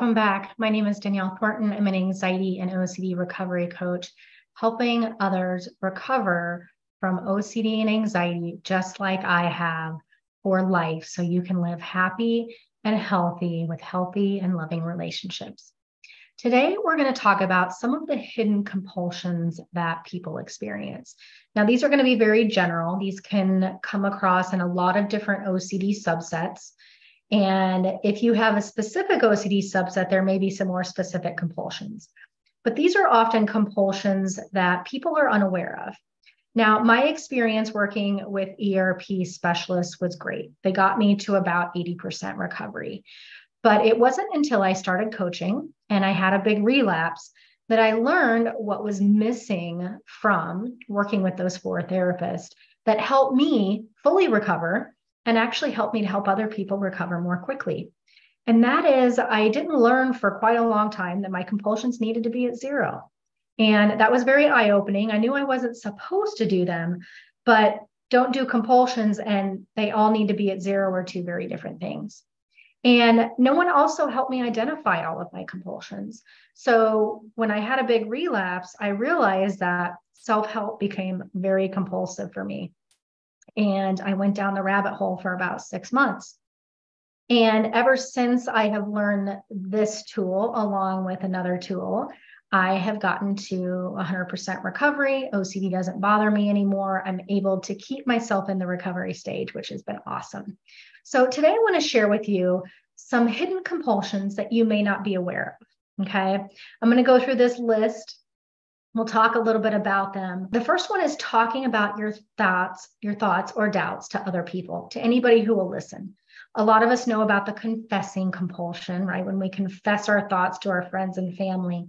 Welcome back. My name is Danielle Thornton. I'm an anxiety and OCD recovery coach, helping others recover from OCD and anxiety, just like I have for life, so you can live happy and healthy with healthy and loving relationships. Today, we're going to talk about some of the hidden compulsions that people experience. Now, these are going to be very general. These can come across in a lot of different OCD subsets. And if you have a specific OCD subset, there may be some more specific compulsions. But these are often compulsions that people are unaware of. Now, my experience working with ERP specialists was great. They got me to about 80% recovery. But it wasn't until I started coaching and I had a big relapse that I learned what was missing from working with those four therapists that helped me fully recover and actually helped me to help other people recover more quickly. And that is, I didn't learn for quite a long time that my compulsions needed to be at zero. And that was very eye-opening. I knew I wasn't supposed to do them, but don't do compulsions and they all need to be at zero are two very different things. And no one also helped me identify all of my compulsions. So when I had a big relapse, I realized that self-help became very compulsive for me. And I went down the rabbit hole for about 6 months. And ever since I have learned this tool, along with another tool, I have gotten to 100% recovery. OCD doesn't bother me anymore. I'm able to keep myself in the recovery stage, which has been awesome. So today I want to share with you some hidden compulsions that you may not be aware of. Okay. I'm going to go through this list. We'll talk a little bit about them. The first one is talking about your thoughts or doubts to other people, to anybody who will listen. A lot of us know about the confessing compulsion, right? When we confess our thoughts to our friends and family.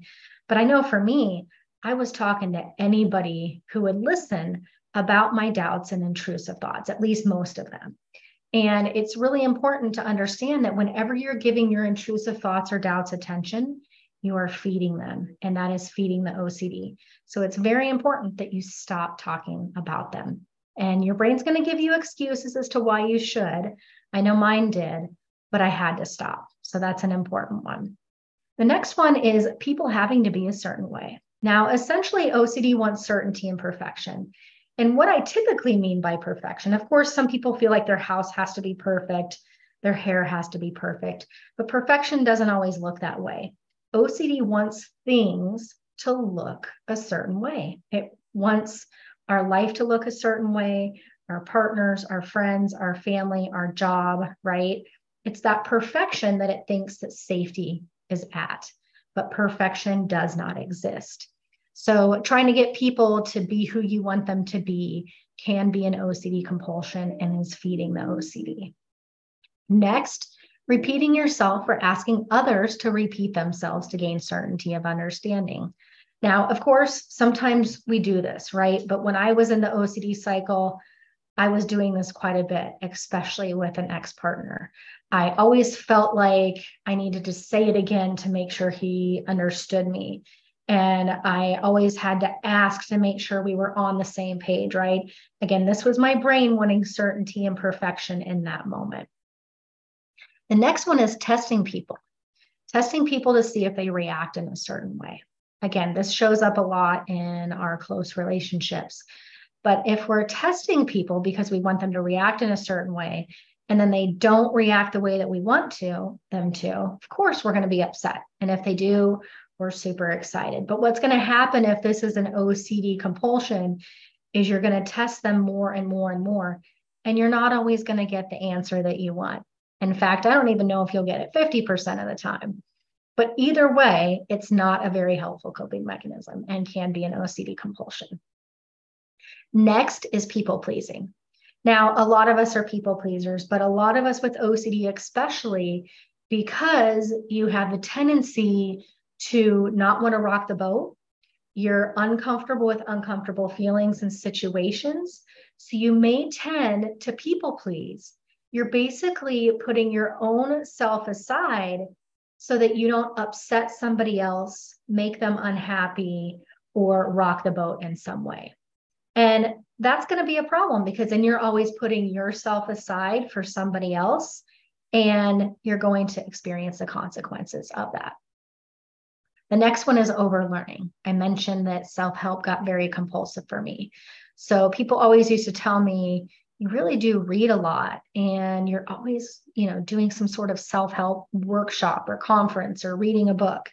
But I know for me, I was talking to anybody who would listen about my doubts and intrusive thoughts, at least most of them. And it's really important to understand that whenever you're giving your intrusive thoughts or doubts attention, you are feeding them, and that is feeding the OCD. So it's very important that you stop talking about them. And your brain's going to give you excuses as to why you should. I know mine did, but I had to stop. So that's an important one. The next one is people having to be a certain way. Now, essentially, OCD wants certainty and perfection. And what I typically mean by perfection, of course, some people feel like their house has to be perfect, their hair has to be perfect, but perfection doesn't always look that way. OCD wants things to look a certain way. It wants our life to look a certain way, our partners, our friends, our family, our job, right? It's that perfection that it thinks that safety is at, but perfection does not exist. So trying to get people to be who you want them to be can be an OCD compulsion and is feeding the OCD. Next, repeating yourself or asking others to repeat themselves to gain certainty of understanding. Now, of course, sometimes we do this, right? But when I was in the OCD cycle, I was doing this quite a bit, especially with an ex-partner. I always felt like I needed to say it again to make sure he understood me. And I always had to ask to make sure we were on the same page, right? Again, this was my brain wanting certainty and perfection in that moment. The next one is testing people to see if they react in a certain way. Again, this shows up a lot in our close relationships. But if we're testing people because we want them to react in a certain way, and then they don't react the way that we want them to, of course, we're going to be upset. And if they do, we're super excited. But what's going to happen if this is an OCD compulsion is you're going to test them more and more and more, and you're not always going to get the answer that you want. In fact, I don't even know if you'll get it 50% of the time. But either way, it's not a very helpful coping mechanism and can be an OCD compulsion. Next is people pleasing. Now, a lot of us are people pleasers, but a lot of us with OCD, especially because you have the tendency to not want to rock the boat, you're uncomfortable with uncomfortable feelings and situations. So you may tend to people please. You're basically putting your own self aside so that you don't upset somebody else, make them unhappy, or rock the boat in some way. And that's going to be a problem because then you're always putting yourself aside for somebody else. and you're going to experience the consequences of that. The next one is overlearning. I mentioned that self-help got very compulsive for me. So people always used to tell me, you really do read a lot and you're always, doing some sort of self-help workshop or conference or reading a book.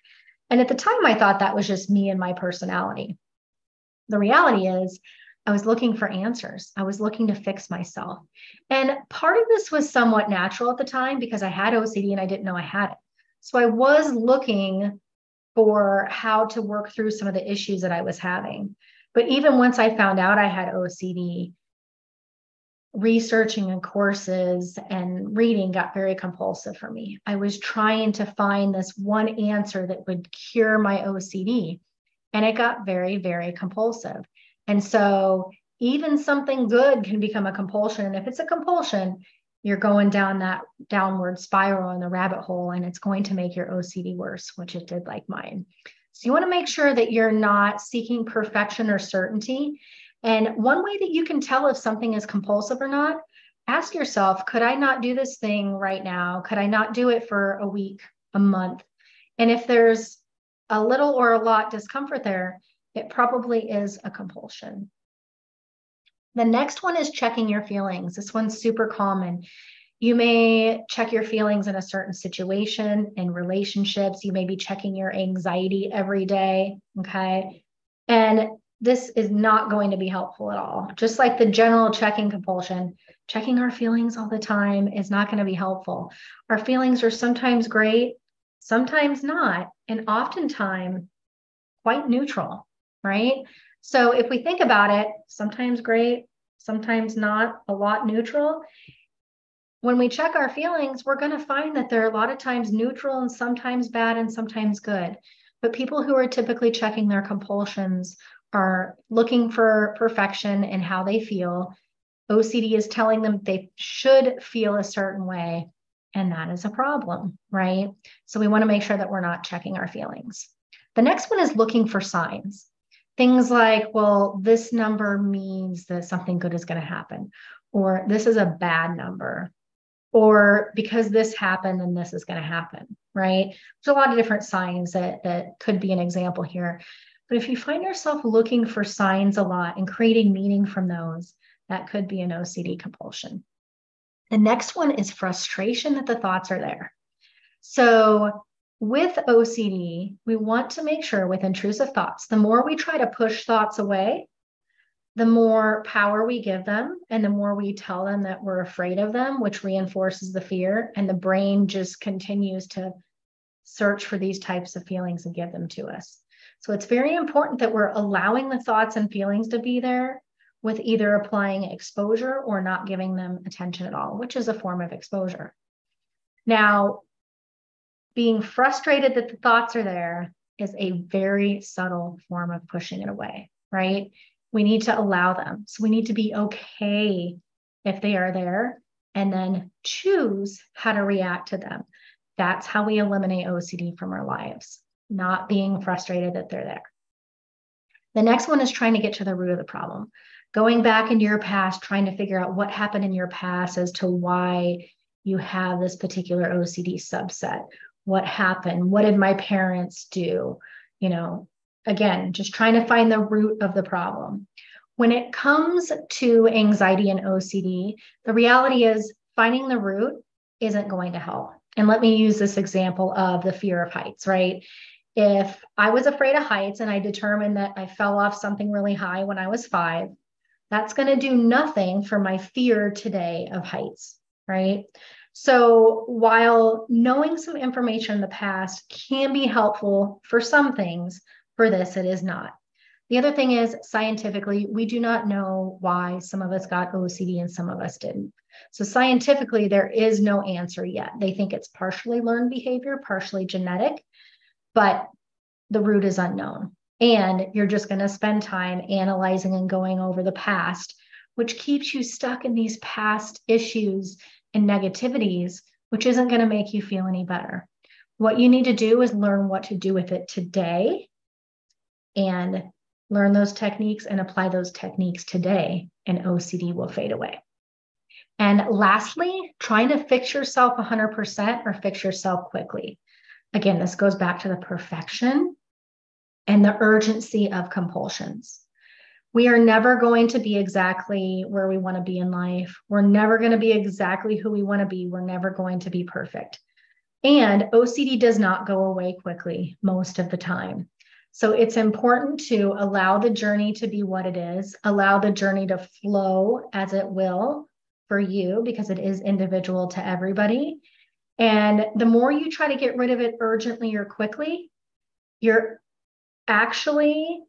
And at the time, I thought that was just me and my personality. The reality is, I was looking for answers. I was looking to fix myself. And part of this was somewhat natural at the time because I had OCD and I didn't know I had it. So I was looking for how to work through some of the issues that I was having. But even once I found out I had OCD, researching and courses and reading got very compulsive for me. I was trying to find this one answer that would cure my OCD, and it got very, very compulsive. And so even something good can become a compulsion. And if it's a compulsion, you're going down that downward spiral in the rabbit hole, and it's going to make your OCD worse, which it did like mine. So you want to make sure that you're not seeking perfection or certainty. And one way that you can tell if something is compulsive or not, ask yourself, could I not do this thing right now? Could I not do it for a week, a month? And if there's a little or a lot discomfort there, it probably is a compulsion. The next one is checking your feelings. This one's super common. You may check your feelings in a certain situation, in relationships. You may be checking your anxiety every day, okay? And this is not going to be helpful at all. Just like the general checking compulsion, checking our feelings all the time is not going to be helpful. Our feelings are sometimes great, sometimes not, and oftentimes quite neutral, right? So if we think about it, sometimes great, sometimes not, a lot neutral. When we check our feelings, we're going to find that they're a lot of times neutral and sometimes bad and sometimes good. But people who are typically checking their compulsions are looking for perfection in how they feel. OCD is telling them they should feel a certain way, and that is a problem, right? So we want to make sure that we're not checking our feelings. The next one is looking for signs. Things like, well, this number means that something good is going to happen, or this is a bad number, or because this happened, then this is going to happen, right? There's a lot of different signs that could be an example here. But if you find yourself looking for signs a lot and creating meaning from those, that could be an OCD compulsion. The next one is frustration that the thoughts are there. So with OCD, we want to make sure with intrusive thoughts, the more we try to push thoughts away, the more power we give them and the more we tell them that we're afraid of them, which reinforces the fear, and the brain just continues to search for these types of feelings and give them to us. So it's very important that we're allowing the thoughts and feelings to be there with either applying exposure or not giving them attention at all, which is a form of exposure. Now, being frustrated that the thoughts are there is a very subtle form of pushing it away, right? We need to allow them. So we need to be okay if they are there and then choose how to react to them. That's how we eliminate OCD from our lives, not being frustrated that they're there. The next one is trying to get to the root of the problem. Going back into your past, trying to figure out what happened in your past as to why you have this particular OCD subset. What happened? What did my parents do? Again, just trying to find the root of the problem. When it comes to anxiety and OCD, the reality is finding the root isn't going to help. And let me use this example of the fear of heights, right? If I was afraid of heights and I determined that I fell off something really high when I was 5, that's going to do nothing for my fear today of heights, right? So while knowing some information in the past can be helpful for some things, for this, it is not. The other thing is, scientifically, we do not know why some of us got OCD and some of us didn't. So scientifically, there is no answer yet. They think it's partially learned behavior, partially genetic, but the root is unknown. And you're just going to spend time analyzing and going over the past, which keeps you stuck in these past issues and negativities, which isn't going to make you feel any better. What you need to do is learn what to do with it today and learn those techniques and apply those techniques today, and OCD will fade away. And lastly, trying to fix yourself 100% or fix yourself quickly. Again, this goes back to the perfection and the urgency of compulsions. We are never going to be exactly where we want to be in life. We're never going to be exactly who we want to be. We're never going to be perfect. And OCD does not go away quickly most of the time. So it's important to allow the journey to be what it is, allow the journey to flow as it will for you, because it is individual to everybody. And the more you try to get rid of it urgently or quickly, you're actually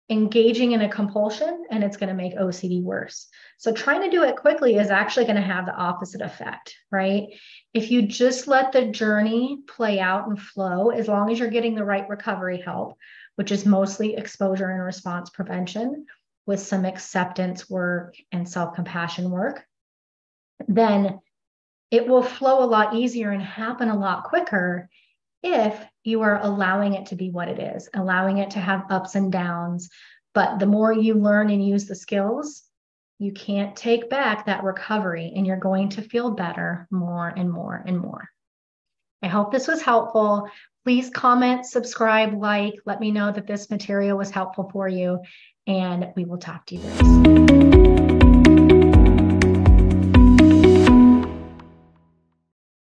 engaging in a compulsion, and it's going to make OCD worse. So trying to do it quickly is actually going to have the opposite effect, right? If you just let the journey play out and flow, as long as you're getting the right recovery help, which is mostly exposure and response prevention with some acceptance work and self-compassion work, then it will flow a lot easier and happen a lot quicker if you are allowing it to be what it is, allowing it to have ups and downs. But the more you learn and use the skills, you can't take back that recovery, and you're going to feel better more and more and more. I hope this was helpful. Please comment, subscribe, like, let me know that this material was helpful for you, and we will talk to you very soon.